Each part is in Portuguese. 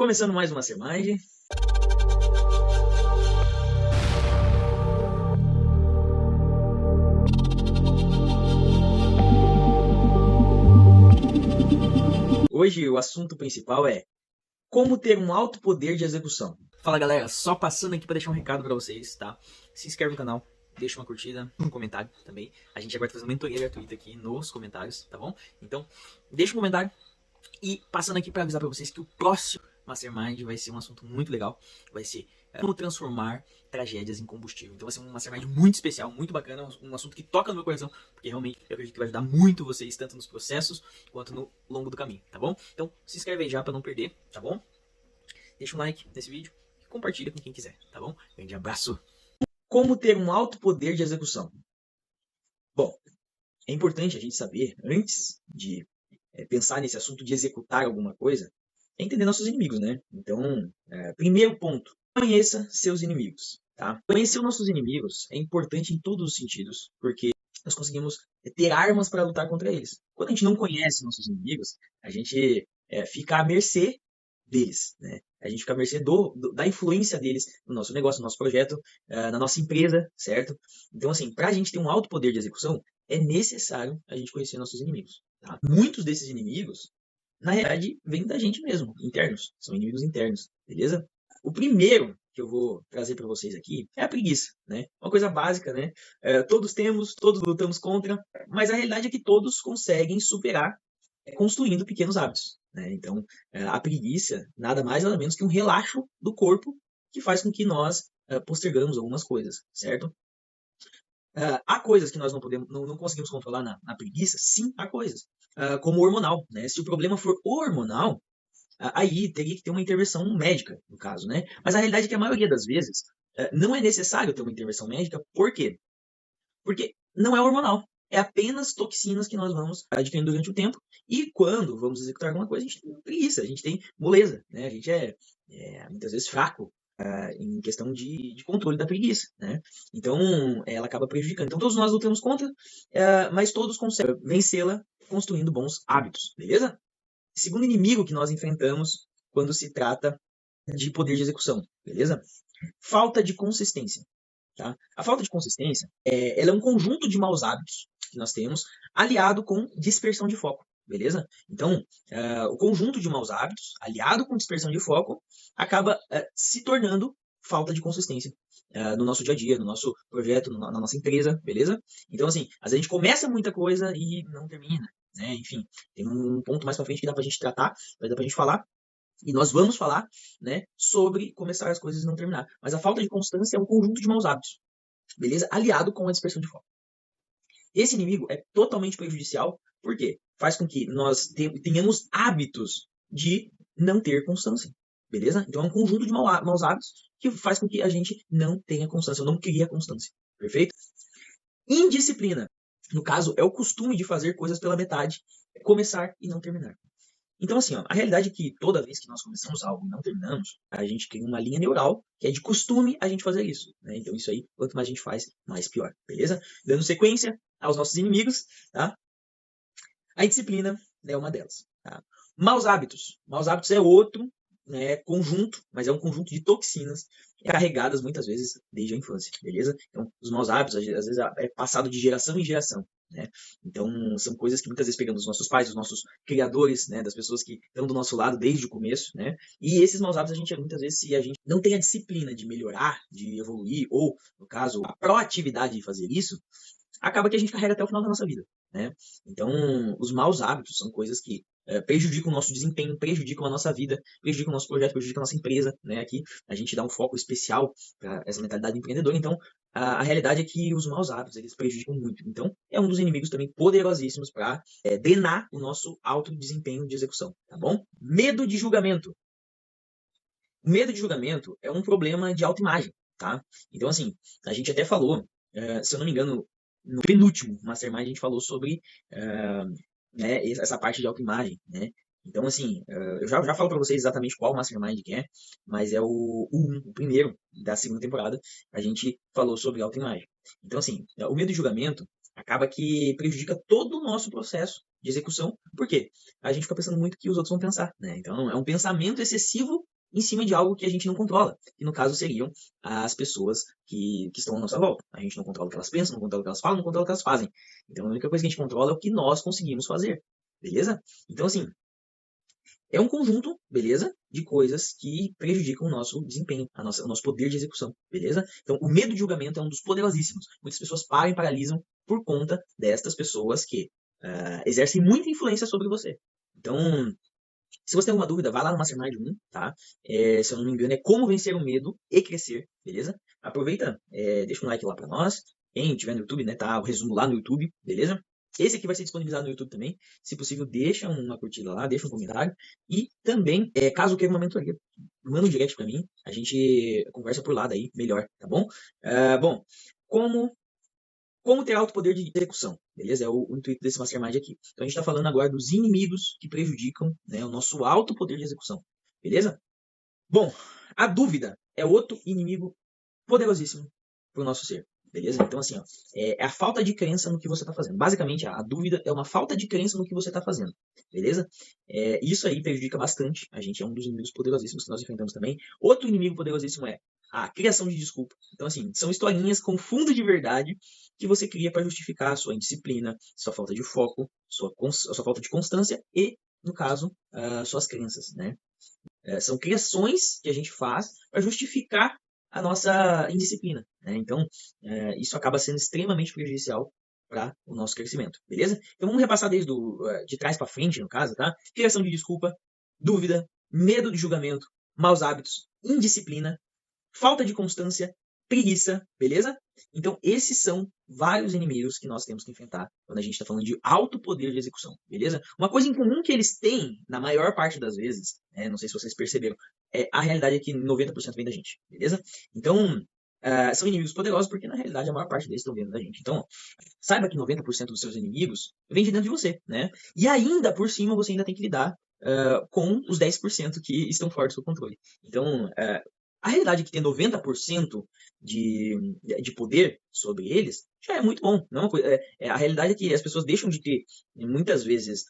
Começando mais um Mastermind. Hoje o assunto principal é como ter um alto poder de execução. Fala galera, só passando aqui para deixar um recado para vocês, tá? Se inscreve no canal, deixa uma curtida, um comentário também. A gente agora tá fazendo mentoria gratuita aqui nos comentários, tá bom? Então, deixa um comentário e passando aqui para avisar para vocês que o próximo Mastermind vai ser um assunto muito legal. Vai ser como transformar tragédias em combustível. Então vai ser um Mastermind muito especial, muito bacana, um assunto que toca no meu coração, porque realmente eu acredito que vai ajudar muito vocês, tanto nos processos quanto no longo do caminho, tá bom? Então se inscreve aí já para não perder, tá bom? Deixa um like nesse vídeo e compartilha com quem quiser, tá bom? Grande abraço! Como ter um alto poder de execução? Bom, é importante a gente saber, antes de pensar nesse assunto de executar alguma coisa, é entender nossos inimigos, né? Então, primeiro ponto, conheça seus inimigos, tá? Conhecer os nossos inimigos é importante em todos os sentidos, porque nós conseguimos ter armas para lutar contra eles. Quando a gente não conhece nossos inimigos, a gente fica à mercê deles, né? A gente fica à mercê da influência deles no nosso negócio, no nosso projeto, na nossa empresa, certo? Então, assim, para a gente ter um alto poder de execução, é necessário a gente conhecer nossos inimigos, tá? Muitos desses inimigos, na realidade, vêm da gente mesmo, internos. São inimigos internos, beleza? O primeiro que eu vou trazer para vocês aqui é a preguiça, né? Uma coisa básica, né? Todos temos, todos lutamos contra, mas a realidade é que todos conseguem superar construindo pequenos hábitos, né? Então, a preguiça nada mais nada menos que um relaxo do corpo que faz com que nós postergamos algumas coisas, certo? Há coisas que nós não conseguimos controlar na preguiça? Sim, há coisas. Como o hormonal, né? Se o problema for hormonal, aí teria que ter uma intervenção médica, no caso, né? Mas a realidade é que a maioria das vezes não é necessário ter uma intervenção médica. Por quê? Porque não é hormonal. É apenas toxinas que nós vamos adquirindo durante o tempo. E quando vamos executar alguma coisa, a gente tem preguiça, a gente tem moleza, né? A gente é muitas vezes fraco em questão de controle da preguiça, né? Então, ela acaba prejudicando. Então, todos nós lutamos contra, mas todos conseguem vencê-la construindo bons hábitos, beleza? Segundo inimigo que nós enfrentamos quando se trata de poder de execução, beleza? Falta de consistência. Tá? A falta de consistência ela é um conjunto de maus hábitos que nós temos, aliado com dispersão de foco, beleza? Então, o conjunto de maus hábitos, aliado com dispersão de foco, acaba se tornando falta de consistência no nosso dia a dia, no nosso projeto, na nossa empresa, beleza? Então, assim, às vezes a gente começa muita coisa e não termina, né? Enfim, tem um ponto mais pra frente que dá pra gente tratar, vai dar pra gente falar, e nós vamos falar, né, sobre começar as coisas e não terminar. Mas a falta de constância é um conjunto de maus hábitos, beleza? Aliado com a dispersão de foco. Esse inimigo é totalmente prejudicial, porque faz com que nós tenhamos hábitos de não ter constância, beleza? Então é um conjunto de maus hábitos que faz com que a gente não tenha constância, ou não crie a constância, perfeito? Indisciplina, no caso, é o costume de fazer coisas pela metade, começar e não terminar. Então, assim, ó, a realidade é que toda vez que nós começamos algo e não terminamos, a gente cria uma linha neural que é de costume a gente fazer isso, né? Então, isso aí, quanto mais a gente faz, mais pior, beleza? Dando sequência aos nossos inimigos, tá? A indisciplina é uma delas, tá? Maus hábitos. Maus hábitos é outro, né, conjunto, mas é um conjunto de toxinas carregadas muitas vezes desde a infância, beleza? Então, os maus hábitos, às vezes, é passado de geração em geração, né? Então, são coisas que muitas vezes pegamos dos nossos pais, dos nossos criadores, né, das pessoas que estão do nosso lado desde o começo, né? E esses maus hábitos, a gente, muitas vezes, se a gente não tem a disciplina de melhorar, de evoluir, ou, no caso, a proatividade de fazer isso, acaba que a gente carrega até o final da nossa vida, né? Então, os maus hábitos são coisas que prejudicam o nosso desempenho, prejudicam a nossa vida, prejudicam o nosso projeto, prejudicam a nossa empresa, né? Aqui a gente dá um foco especial para essa mentalidade empreendedora. Então, a realidade é que os maus hábitos, eles prejudicam muito. Então, é um dos inimigos também poderosíssimos para drenar o nosso alto desempenho de execução, tá bom? Medo de julgamento. O medo de julgamento é um problema de autoimagem, tá? Então, assim, a gente até falou, se eu não me engano, no penúltimo Mastermind a gente falou sobre né, essa parte de autoimagem, né? Então, assim, eu já falo para vocês exatamente qual Mastermind que é, mas é o primeiro da segunda temporada, a gente falou sobre autoimagem. Então, assim, o medo de julgamento acaba que prejudica todo o nosso processo de execução. Por quê? A gente fica pensando muito o que os outros vão pensar, né? Então, é um pensamento excessivo em cima de algo que a gente não controla, que no caso seriam as pessoas que estão à nossa volta. A gente não controla o que elas pensam, não controla o que elas falam, não controla o que elas fazem. Então a única coisa que a gente controla é o que nós conseguimos fazer, beleza? Então assim, é um conjunto, beleza, de coisas que prejudicam o nosso desempenho, o nosso poder de execução, beleza? Então, o medo de julgamento é um dos poderosíssimos. Muitas pessoas param e paralisam por conta destas pessoas que exercem muita influência sobre você. Então, se você tem alguma dúvida, vai lá no Mastermind 1, tá? Se eu não me engano, é como vencer o medo e crescer, beleza? Aproveita, deixa um like lá pra nós. Quem tiver no YouTube, né, tá o resumo lá no YouTube, beleza? Esse aqui vai ser disponibilizado no YouTube também. Se possível, deixa uma curtida lá, deixa um comentário. E também, caso queira uma mentoria, manda um direct pra mim. A gente conversa por lá daí, melhor, tá bom? Bom, como ter alto poder de execução, beleza? É o intuito desse Mastermind aqui. Então a gente está falando agora dos inimigos que prejudicam, né, o nosso alto poder de execução, beleza? Bom, a dúvida é outro inimigo poderosíssimo para o nosso ser, beleza? Então assim, ó, é a falta de crença no que você está fazendo. Basicamente, a dúvida é uma falta de crença no que você está fazendo, beleza? Isso aí prejudica bastante. A gente é um dos inimigos poderosíssimos que nós enfrentamos também. Outro inimigo poderosíssimo é a criação de desculpa. Então assim, são historinhas com fundo de verdade que você cria para justificar a sua indisciplina, sua falta de foco, sua falta de constância e, no caso, suas crenças, né? São criações que a gente faz para justificar a nossa indisciplina, né? Então, isso acaba sendo extremamente prejudicial para o nosso crescimento, beleza? Então, vamos repassar desde de trás para frente, no caso, tá? Criação de desculpa, dúvida, medo de julgamento, maus hábitos, indisciplina, falta de constância, preguiça, beleza? Então, esses são vários inimigos que nós temos que enfrentar quando a gente está falando de alto poder de execução, beleza? Uma coisa em comum que eles têm, na maior parte das vezes, não sei se vocês perceberam, a realidade é que 90% vem da gente, beleza? Então, são inimigos poderosos porque, na realidade, a maior parte deles estão vindo da gente. Então, saiba que 90% dos seus inimigos vem de dentro de você, né? E ainda, por cima, você ainda tem que lidar com os 10% que estão fora do seu controle. Então, a realidade é que ter 90% de poder sobre eles já é muito bom. Não é uma coisa, a realidade é que as pessoas deixam de ter, muitas vezes,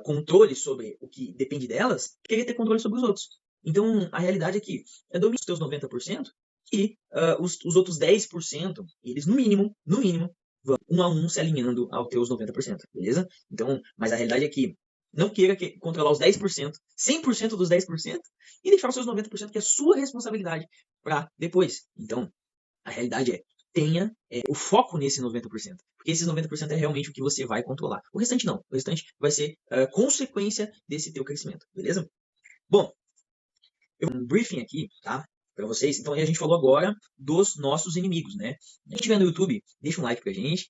controle sobre o que depende delas, querer ter controle sobre os outros. Então, a realidade é que domina os teus 90% e os outros 10%, eles, no mínimo, vão um a um se alinhando aos teus 90%, beleza? Então, mas a realidade é que não queira controlar os 10%, 100% dos 10%, e deixar os seus 90% que é sua responsabilidade para depois. Então, a realidade é, tenha o foco nesse 90%, porque esses 90% é realmente o que você vai controlar. O restante não, o restante vai ser consequência desse teu crescimento, beleza? Bom, eu vou um briefing aqui, tá? Para vocês. Então, a gente falou agora dos nossos inimigos, né? Quem estiver no YouTube, deixa um like pra gente.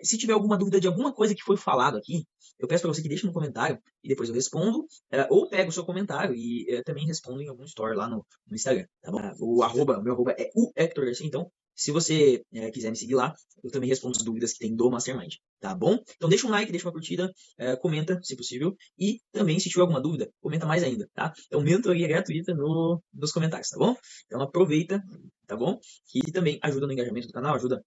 Se tiver alguma dúvida de alguma coisa que foi falado aqui, eu peço para você que deixe no comentário e depois eu respondo, ou pego o seu comentário e também respondo em algum story lá no Instagram, tá bom? O meu arroba é o Hector Garcia, então se você quiser me seguir lá, eu também respondo as dúvidas que tem do Mastermind, tá bom? Então deixa um like, deixa uma curtida, comenta se possível e também se tiver alguma dúvida, comenta mais ainda, tá? Então mentoria gratuita nos comentários, tá bom? Então aproveita, tá bom? Que também ajuda no engajamento do canal, ajuda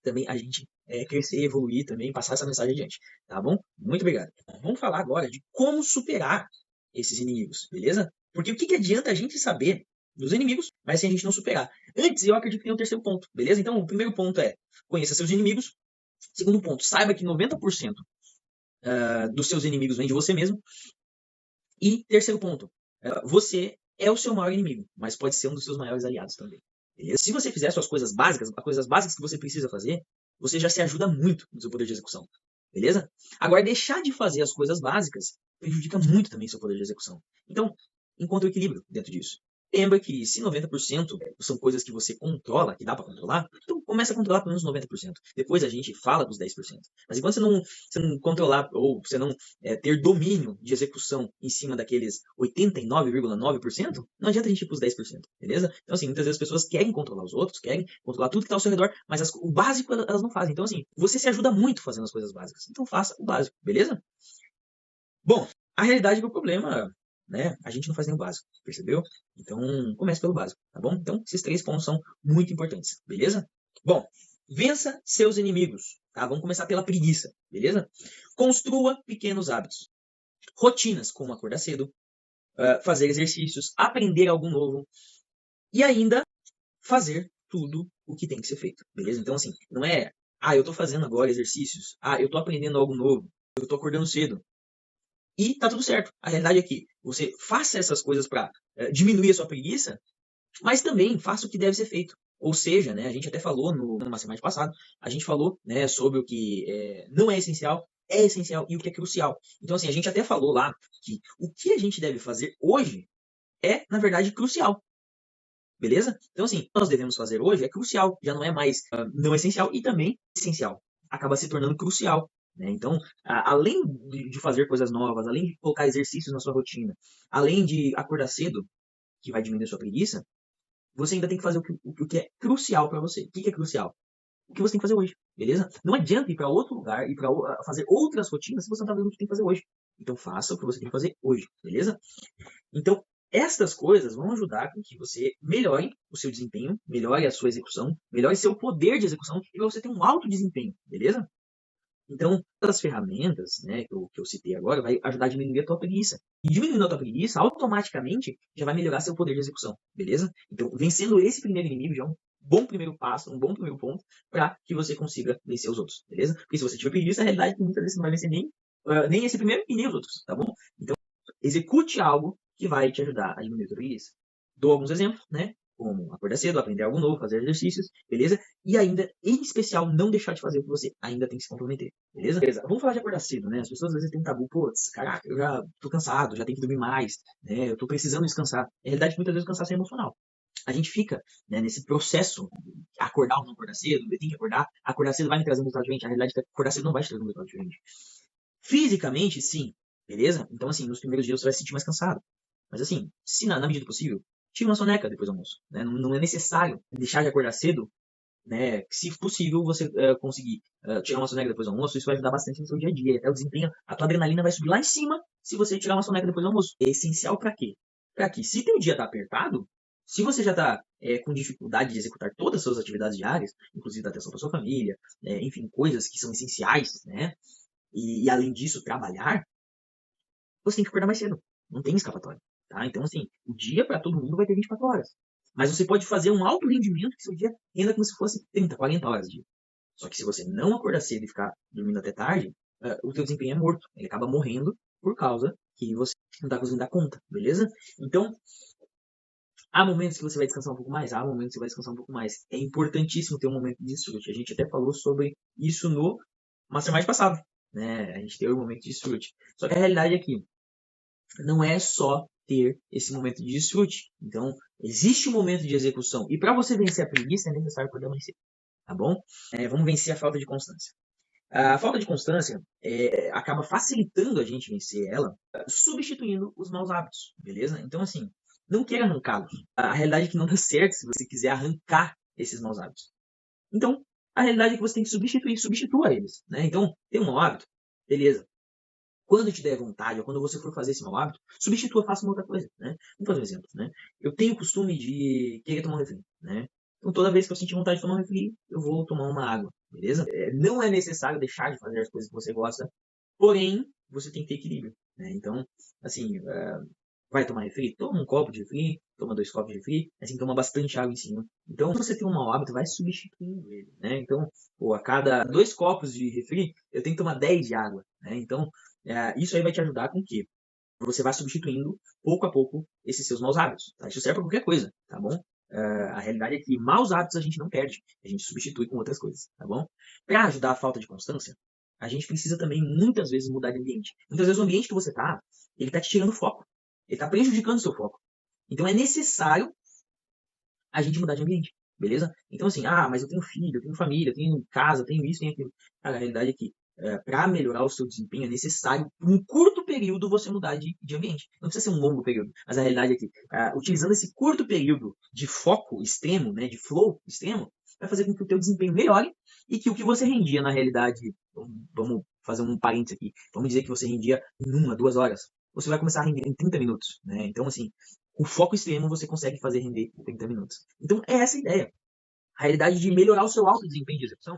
também a gente crescer, evoluir também, passar essa mensagem adiante, tá bom? Muito obrigado. Vamos falar agora de como superar esses inimigos, beleza? Porque o que adianta a gente saber dos inimigos, mas se a gente não superar? Antes, eu acredito que tem um terceiro ponto, beleza? Então, o primeiro ponto é conheça seus inimigos. Segundo ponto, saiba que 90% dos seus inimigos vem de você mesmo. E terceiro ponto, você é o seu maior inimigo, mas pode ser um dos seus maiores aliados também. Beleza? Se você fizer suas coisas básicas, as coisas básicas que você precisa fazer, você já se ajuda muito no seu poder de execução. Beleza? Agora, deixar de fazer as coisas básicas prejudica muito também seu poder de execução. Então, encontre o equilíbrio dentro disso. Lembra que se 90% são coisas que você controla, que dá para controlar, então começa a controlar pelo menos 90%. Depois a gente fala dos 10%. Mas enquanto você não controlar ou você não ter domínio de execução em cima daqueles 89,9%, não adianta a gente ir para os 10%, beleza? Então, assim, muitas vezes as pessoas querem controlar os outros, querem controlar tudo que está ao seu redor, mas o básico elas não fazem. Então, assim, você se ajuda muito fazendo as coisas básicas. Então, faça o básico, beleza? Bom, a realidade do problema, né? A gente não faz nem o básico, percebeu? Então, comece pelo básico, tá bom? Então, esses 3 pontos são muito importantes, beleza? Bom, vença seus inimigos, tá? Vamos começar pela preguiça, beleza? Construa pequenos hábitos. Rotinas, como acordar cedo, fazer exercícios, aprender algo novo e ainda fazer tudo o que tem que ser feito, beleza? Então, assim, não é, eu tô fazendo agora exercícios, eu tô aprendendo algo novo, eu tô acordando cedo, e tá tudo certo. A realidade é que você faça essas coisas para diminuir a sua preguiça, mas também faça o que deve ser feito. Ou seja, né, a gente até falou no Mastermind passado, a gente falou, né, sobre o que não é essencial e o que é crucial. Então, assim, a gente até falou lá que o que a gente deve fazer hoje é, na verdade, crucial. Beleza? Então, assim, o que nós devemos fazer hoje é crucial, já não é mais não essencial e também essencial. Acaba se tornando crucial. Né? Então, além de fazer coisas novas, além de colocar exercícios na sua rotina, além de acordar cedo, que vai diminuir a sua preguiça, você ainda tem que fazer o que é crucial para você. O que é crucial? O que você tem que fazer hoje, beleza? Não adianta ir para outro lugar e para fazer outras rotinas se você não está fazendo o que tem que fazer hoje. Então, faça o que você tem que fazer hoje, beleza? Então, estas coisas vão ajudar com que você melhore o seu desempenho, melhore a sua execução, melhore seu poder de execução e você ter um alto desempenho, beleza? Então, as ferramentas, né, que eu citei agora, vai ajudar a diminuir a tua preguiça. E diminuindo a tua preguiça, automaticamente, já vai melhorar seu poder de execução, beleza? Então, vencendo esse primeiro inimigo já é um bom primeiro passo, um bom primeiro ponto para que você consiga vencer os outros, beleza? Porque se você tiver preguiça, a realidade é que muitas vezes você não vai vencer nem esse primeiro e nem os outros, tá bom? Então, execute algo que vai te ajudar a diminuir a tua preguiça. Dou alguns exemplos, né? Como acordar cedo, aprender algo novo, fazer exercícios, beleza? E ainda, em especial, não deixar de fazer o que você ainda tem que se comprometer, beleza? Vamos falar de acordar cedo, né? As pessoas às vezes têm um tabu, putz, caraca, eu já tô cansado, já tenho que dormir mais, né? Eu tô precisando descansar. Na realidade, muitas vezes o cansaço é emocional. A gente fica, né, nesse processo, acordar ou não acordar cedo, eu tenho que acordar cedo vai me trazer um resultado diferente. A realidade é que acordar cedo não vai te trazer um resultado diferente. Fisicamente, sim, beleza? Então, assim, nos primeiros dias você vai se sentir mais cansado. Mas, assim, se na medida do possível, tira uma soneca depois do almoço. Né? Não é necessário deixar de acordar cedo, né? Se possível, você conseguir tirar uma soneca depois do almoço, isso vai ajudar bastante no seu dia a dia. Até o desempenho, a tua adrenalina vai subir lá em cima se você tirar uma soneca depois do almoço. É essencial para quê? Para que, se teu dia tá apertado, se você já tá com dificuldade de executar todas as suas atividades diárias, inclusive da atenção para sua família, enfim, coisas que são essenciais, né? E além disso, trabalhar, você tem que acordar mais cedo. Não tem escapatória. Tá? Então, assim, o dia para todo mundo vai ter 24 horas. Mas você pode fazer um alto rendimento que seu dia renda como se fosse 30, 40 horas de dia. Só que se você não acordar cedo e ficar dormindo até tarde, o teu desempenho é morto. Ele acaba morrendo por causa que você não está conseguindo dar conta, beleza? Então, há momentos que você vai descansar um pouco mais, há momentos que você vai descansar um pouco mais. É importantíssimo ter um momento de desfrute. A gente até falou sobre isso no Mastermind passado. Né? A gente teve um momento de desfrute. Só que a realidade é que não é só ter esse momento de desfrute. Então, existe um momento de execução. E para você vencer a preguiça, é necessário acordar mais cedo. Tá bom? Vamos vencer a falta de constância. A falta de constância acaba facilitando a gente vencer ela, substituindo os maus hábitos, beleza? Então, assim, não queira arrancá-los. A realidade é que não dá certo se você quiser arrancar esses maus hábitos. Então, a realidade é que você tem que substitua eles, né? Então, tem um mau hábito, beleza. Quando te der vontade, ou quando você for fazer esse mau hábito, substitua, faça uma outra coisa, né? Vamos fazer um exemplo, né? Eu tenho o costume de querer tomar um refri, né? Então, toda vez que eu sentir vontade de tomar um refri, eu vou tomar uma água, beleza? Não é necessário deixar de fazer as coisas que você gosta, porém, você tem que ter equilíbrio, né? Então, assim, vai tomar refri? Toma um copo de refri, toma 2 copos de refri, assim, toma bastante água em cima. Então, se você tem um mau hábito, vai substituindo ele, né? Então, a cada 2 copos de refri, eu tenho que tomar 10 de água, né? Então, isso aí vai te ajudar com que você vai substituindo, pouco a pouco, esses seus maus hábitos. Tá? Isso serve para qualquer coisa, tá bom? A realidade é que maus hábitos a gente não perde, a gente substitui com outras coisas, tá bom? Para ajudar a falta de constância, a gente precisa também, muitas vezes, mudar de ambiente. Muitas vezes o ambiente que você tá, ele tá te tirando foco. Ele tá prejudicando o seu foco. Então é necessário a gente mudar de ambiente, beleza? Então assim, mas eu tenho filho, eu tenho família, eu tenho casa, eu tenho isso, tenho aquilo. Cara, a realidade é que para melhorar o seu desempenho é necessário, por um curto período, você mudar de ambiente. Não precisa ser um longo período, mas a realidade é que utilizando esse curto período de foco extremo, né, de flow extremo, vai fazer com que o teu desempenho melhore e que o que você rendia na realidade, vamos fazer um parênteses aqui, vamos dizer que você rendia em 1, 2 horas, você vai começar a render em 30 minutos, né? Então assim, com foco extremo você consegue fazer render em 30 minutos. Então é essa a ideia. A realidade de melhorar o seu alto desempenho de execução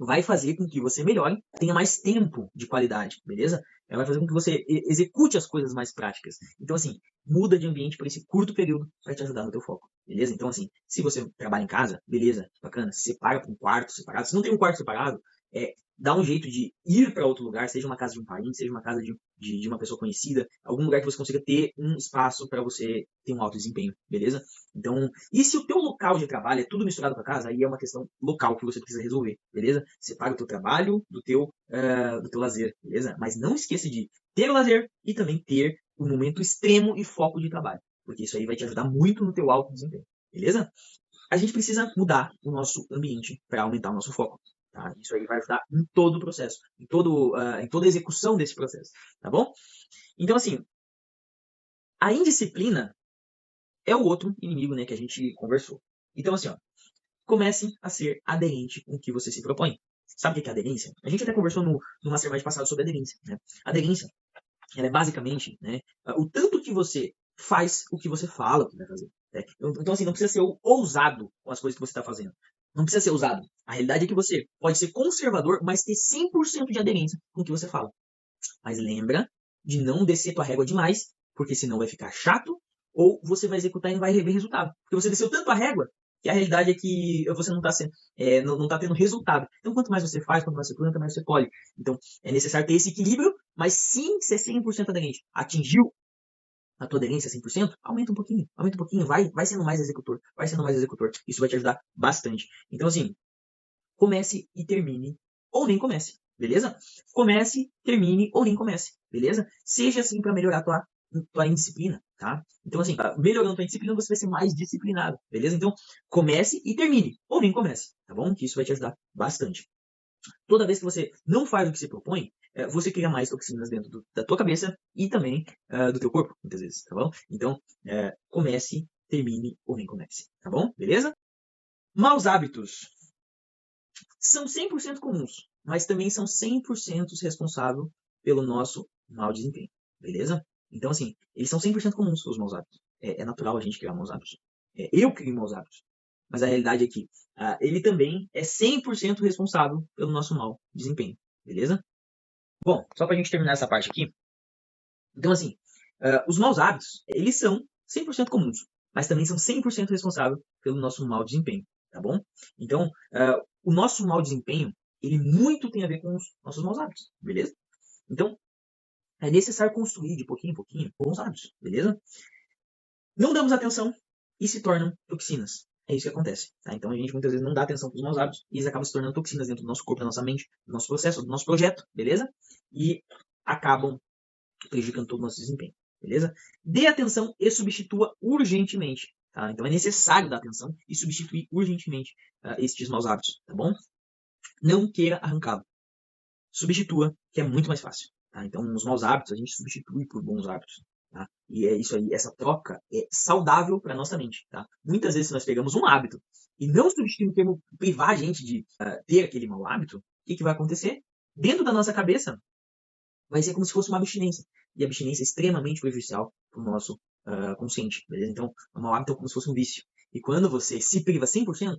vai fazer com que você melhore, tenha mais tempo de qualidade, beleza? ela vai fazer com que você execute as coisas mais práticas. Então, assim, muda de ambiente por esse curto período para te ajudar no teu foco, beleza? Então, assim, se você trabalha em casa, beleza, bacana, se separa para um quarto separado. Se não tem um quarto separado, dá um jeito de ir para outro lugar, seja uma casa de um parente, seja uma casa de uma pessoa conhecida, algum lugar que você consiga ter um espaço para você ter um alto desempenho, beleza? Então, e se o teu local de trabalho é tudo misturado com a casa, aí é uma questão local que você precisa resolver, beleza? Separa o teu trabalho do teu lazer, beleza? Mas não esqueça de ter o lazer e também ter o momento extremo e foco de trabalho, porque isso aí vai te ajudar muito no teu alto desempenho, beleza? A gente precisa mudar o nosso ambiente para aumentar o nosso foco. Tá? Isso aí vai ajudar em todo o processo, em toda a execução desse processo, tá bom? Então, assim, a indisciplina é o outro inimigo, né, que a gente conversou. Então, assim, ó, comece a ser aderente com o que você se propõe. Sabe o que é aderência? A gente até conversou no Mastermind passado sobre aderência. Né? Aderência, ela é basicamente, né, o tanto que você faz o que você fala que vai fazer. Né? Então, assim, não precisa ser ousado com as coisas que você está fazendo. Não precisa ser ousado. A realidade é que você pode ser conservador, mas ter 100% de aderência com o que você fala. Mas lembra de não descer tua régua demais, porque senão vai ficar chato, ou você vai executar e não vai ver resultado. Porque você desceu tanto a régua, que a realidade é que você não está não tá tendo resultado. Então, quanto mais você faz, quanto mais você planta, mais você colhe. Então, é necessário ter esse equilíbrio, mas sim ser 100% aderente. Atingiu a tua aderência 100%, aumenta um pouquinho, vai sendo mais executor, vai sendo mais executor. Isso vai te ajudar bastante. Então, assim, comece e termine, ou nem comece, beleza? Comece, termine, ou nem comece, beleza? Seja assim para melhorar tua indisciplina, tá? Então, assim, melhorando tua indisciplina, você vai ser mais disciplinado, beleza? Então, comece e termine, ou nem comece, tá bom? Que isso vai te ajudar bastante. Toda vez que você não faz o que se propõe, você cria mais toxinas dentro da tua cabeça e também do teu corpo, muitas vezes, tá bom? Então, comece, termine ou nem comece, tá bom? Beleza? Maus hábitos são 100% comuns, mas também são 100% responsáveis pelo nosso mau desempenho, beleza? Então, assim, eles são 100% comuns, os maus hábitos. É natural a gente criar maus hábitos. Eu crio maus hábitos. Mas a realidade é que ele também é 100% responsável pelo nosso mau desempenho, beleza? Bom, só pra gente terminar essa parte aqui. Então, assim, os maus hábitos, eles são 100% comuns, mas também são 100% responsáveis pelo nosso mau desempenho, tá bom? Então, o nosso mau desempenho, ele muito tem a ver com os nossos maus hábitos, beleza? Então, é necessário construir de pouquinho em pouquinho bons hábitos, beleza? Não damos atenção e se tornam toxinas. É isso que acontece. Tá? Então a gente muitas vezes não dá atenção para os maus hábitos e eles acabam se tornando toxinas dentro do nosso corpo, da nossa mente, do nosso processo, do nosso projeto, beleza? E acabam prejudicando todo o nosso desempenho, beleza? Dê atenção e substitua urgentemente. Tá? Então é necessário dar atenção e substituir urgentemente estes maus hábitos, tá bom? Não queira arrancá-lo. Substitua, que é muito mais fácil. Tá? Então os maus hábitos a gente substitui por bons hábitos. Tá? E é isso aí, essa troca é saudável para nossa mente. Tá? Muitas vezes, se nós pegamos um hábito e não substituímos, privar a gente de ter aquele mau hábito, o que vai acontecer? Dentro da nossa cabeça, vai ser como se fosse uma abstinência. E a abstinência é extremamente prejudicial para o nosso consciente. Beleza? Então, o mau hábito é como se fosse um vício. E quando você se priva 100%,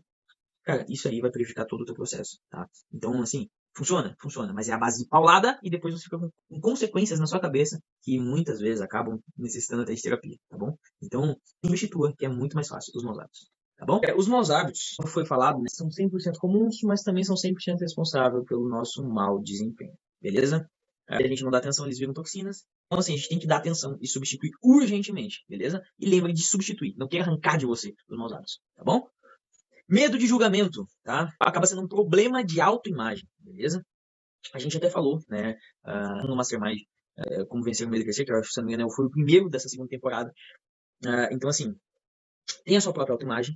cara, isso aí vai prejudicar todo o teu processo. Tá? Então, assim, funciona, mas é a base de paulada e depois você fica com consequências na sua cabeça que muitas vezes acabam necessitando até de terapia, tá bom? Então, substitua, que é muito mais fácil, os maus hábitos, tá bom? Os maus hábitos, como foi falado, né, são 100% comuns, mas também são 100% responsáveis pelo nosso mau desempenho, beleza? A gente não dá atenção, eles viram toxinas. Então, assim, a gente tem que dar atenção e substituir urgentemente, beleza? E lembre de substituir, não queira arrancar de você os maus hábitos, tá bom? Medo de julgamento, tá? Acaba sendo um problema de autoimagem, beleza? A gente até falou, né, no Mastermind, como vencer o medo de crescer, que eu acho, se não me engano, foi o primeiro dessa segunda temporada. Então, assim, tem a sua própria autoimagem.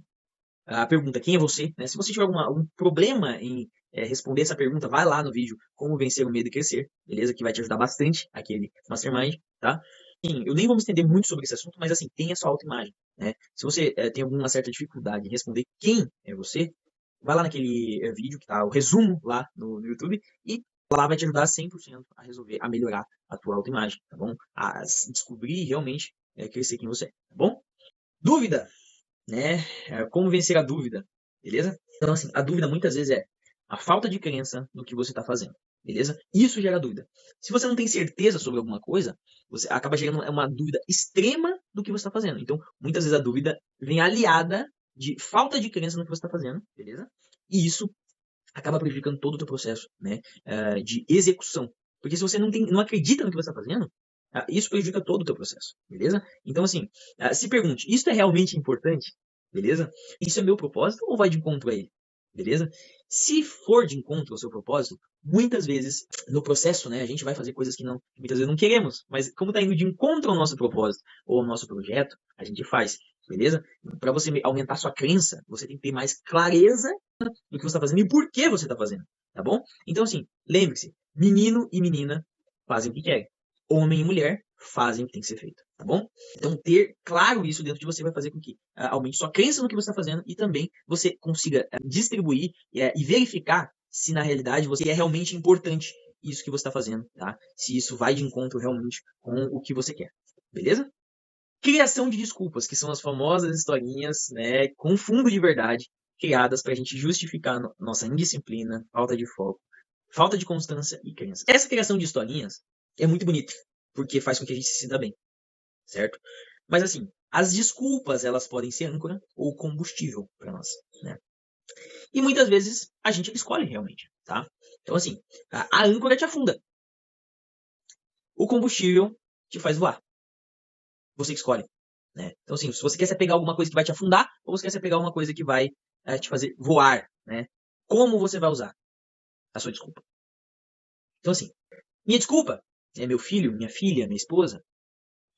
A pergunta, quem é você? Né? Se você tiver algum problema em responder essa pergunta, vai lá no vídeo Como Vencer o Medo de Crescer, beleza? Que vai te ajudar bastante, aquele Mastermind, tá? Sim, eu nem vou me estender muito sobre esse assunto, mas assim, tenha sua autoimagem, né? Se você tem alguma certa dificuldade em responder quem é você, vai lá naquele vídeo que tá o resumo lá no YouTube e lá vai te ajudar 100% a resolver, a melhorar a tua autoimagem, tá bom? A descobrir realmente crescer quem você é, tá bom? Dúvida, né? Como vencer a dúvida, beleza? Então, assim, a dúvida muitas vezes é a falta de crença no que você está fazendo, beleza? Isso gera dúvida. Se você não tem certeza sobre alguma coisa, você acaba gerando uma dúvida extrema do que você está fazendo. Então, muitas vezes a dúvida vem aliada de falta de crença no que você está fazendo, beleza? E isso acaba prejudicando todo o teu processo, né, de execução. Porque se você não acredita no que você está fazendo, isso prejudica todo o teu processo, beleza? Então, assim, se pergunte, isso é realmente importante? Beleza? Isso é meu propósito ou vai de encontro a ele? Beleza? Se for de encontro ao seu propósito, muitas vezes no processo, né, a gente vai fazer coisas que muitas vezes não queremos, mas como está indo de encontro ao nosso propósito ou ao nosso projeto, a gente faz, beleza? Para você aumentar sua crença, você tem que ter mais clareza do que você está fazendo e por que você está fazendo, tá bom? Então, assim, lembre-se, menino e menina fazem o que querem. Homem e mulher fazem o que tem que ser feito, tá bom? Então, ter claro isso dentro de você vai fazer com que aumente sua crença no que você está fazendo e também você consiga distribuir e verificar se na realidade você é realmente importante isso que você está fazendo, tá? Se isso vai de encontro realmente com o que você quer, beleza? Criação de desculpas, que são as famosas historinhas, né, com fundo de verdade, criadas para a gente justificar nossa indisciplina, falta de foco, falta de constância e crença. Essa criação de historinhas é muito bonita, porque faz com que a gente se sinta bem, certo? Mas assim, as desculpas, elas podem ser âncora ou combustível para nós, né? E muitas vezes a gente escolhe realmente, tá? Então assim, a âncora te afunda. O combustível te faz voar. Você que escolhe, né? Então assim, se você quer se apegar a alguma coisa que vai te afundar ou você quer se apegar a uma coisa que vai te fazer voar, né? Como você vai usar a sua desculpa? Então assim, minha desculpa é meu filho, minha filha, minha esposa.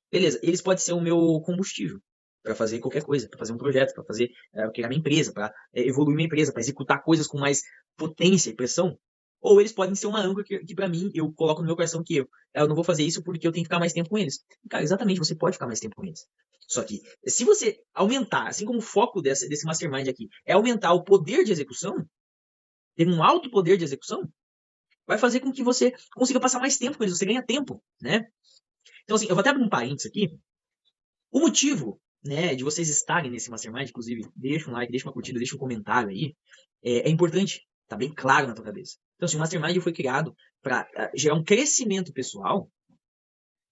Beleza, eles podem ser o meu combustível para fazer qualquer coisa, para fazer um projeto, para fazer criar minha empresa, para evoluir minha empresa, para executar coisas com mais potência e pressão. Ou eles podem ser uma âncora que para mim, eu coloco no meu coração que eu não vou fazer isso porque eu tenho que ficar mais tempo com eles. Cara, exatamente, você pode ficar mais tempo com eles. Só que, se você aumentar, assim como o foco desse mastermind aqui é aumentar o poder de execução, ter um alto poder de execução, vai fazer com que você consiga passar mais tempo com eles, você ganha tempo, né? Então, assim, eu vou até abrir um parênteses aqui. O motivo, né, de vocês estarem nesse mastermind, inclusive, deixa um like, deixa uma curtida, deixa um comentário aí, é importante, tá bem claro na tua cabeça. Então, assim, o mastermind foi criado para gerar um crescimento pessoal,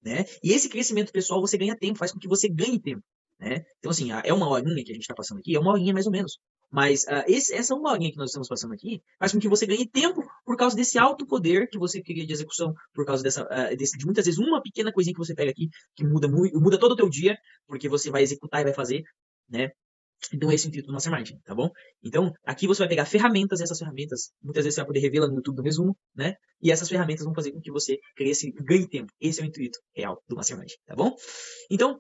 né? E esse crescimento pessoal você ganha tempo, faz com que você ganhe tempo, né? Então, assim, é uma horinha que a gente está passando aqui, é uma horinha mais ou menos. Mas essa uma horinha que nós estamos passando aqui faz com que você ganhe tempo por causa desse alto poder que você cria de execução, por causa de muitas vezes uma pequena coisinha que você pega aqui que muda todo o teu dia, porque você vai executar e vai fazer, né? Então, esse é o intuito do Mastermind, tá bom? Então, aqui você vai pegar ferramentas, e essas ferramentas, muitas vezes você vai poder revê-la no YouTube no resumo, né? E essas ferramentas vão fazer com que você cresça e ganhe tempo. Esse é o intuito real do Mastermind, tá bom? Então,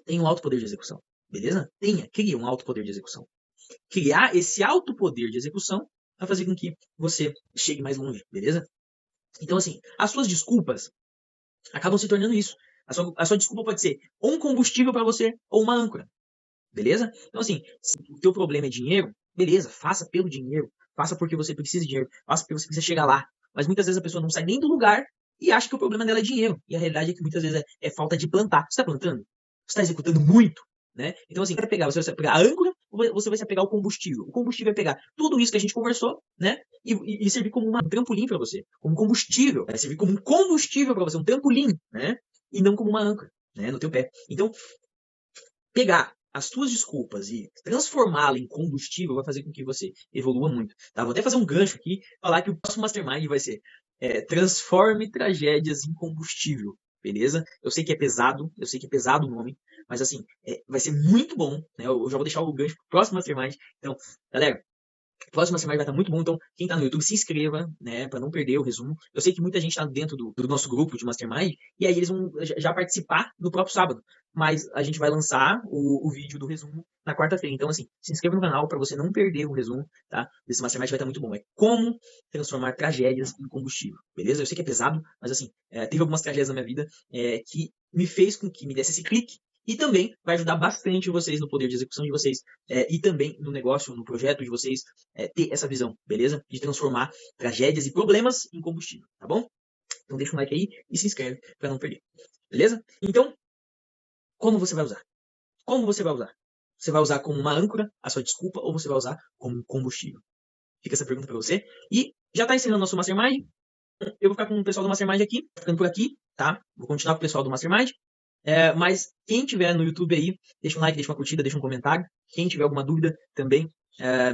tenha um alto poder de execução, beleza? Cria um alto poder de execução. Criar esse alto poder de execução vai fazer com que você chegue mais longe, beleza? Então, assim, as suas desculpas acabam se tornando isso. A sua desculpa pode ser ou um combustível para você ou uma âncora. Beleza? Então, assim, se o teu problema é dinheiro, beleza, faça pelo dinheiro. Faça porque você precisa de dinheiro. Faça porque você precisa chegar lá. Mas muitas vezes a pessoa não sai nem do lugar e acha que o problema dela é dinheiro. E a realidade é que muitas vezes é falta de plantar. Você está plantando? Você está executando muito? Né? Então, assim, você vai pegar a âncora ou você vai se pegar o combustível? O combustível vai pegar tudo isso que a gente conversou, né? E servir como um trampolim para você. Como combustível. Vai servir como um combustível para você, um trampolim, né? E não como uma âncora, né? No teu pé. Então, pegar as suas desculpas e transformá-la em combustível vai fazer com que você evolua muito. Tá? Vou até fazer um gancho aqui, falar que o próximo Mastermind vai ser transforme tragédias em combustível, beleza? Eu sei que é pesado, o nome, mas assim, vai ser muito bom, né? Eu já vou deixar o gancho pro próximo Mastermind. Então, galera, próxima semana vai estar muito bom, então quem está no YouTube se inscreva, né, para não perder o resumo. Eu sei que muita gente está dentro do nosso grupo de Mastermind e aí eles vão já participar no próprio sábado, mas a gente vai lançar o vídeo do resumo na quarta-feira. Então assim, se inscreva no canal para você não perder o resumo, tá? Desse Mastermind vai estar muito bom. É como transformar tragédias em combustível, beleza? Eu sei que é pesado, mas assim, teve algumas tragédias na minha vida que me fez com que me desse esse clique. E também vai ajudar bastante vocês no poder de execução de vocês e também no negócio, no projeto de vocês, ter essa visão, beleza? De transformar tragédias e problemas em combustível, tá bom? Então deixa um like aí e se inscreve para não perder, beleza? Então, como você vai usar? Como você vai usar? Você vai usar como uma âncora a sua desculpa ou você vai usar como combustível? Fica essa pergunta para você. E já está ensinando nosso Mastermind? Eu vou ficar com o pessoal do Mastermind aqui, ficando por aqui, tá? Vou continuar com o pessoal do Mastermind. Mas quem tiver no YouTube aí, deixa um like, deixa uma curtida, deixa um comentário. Quem tiver alguma dúvida também,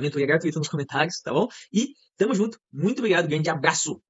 mentoria gratuita nos comentários, tá bom? E tamo junto. Muito obrigado, grande abraço!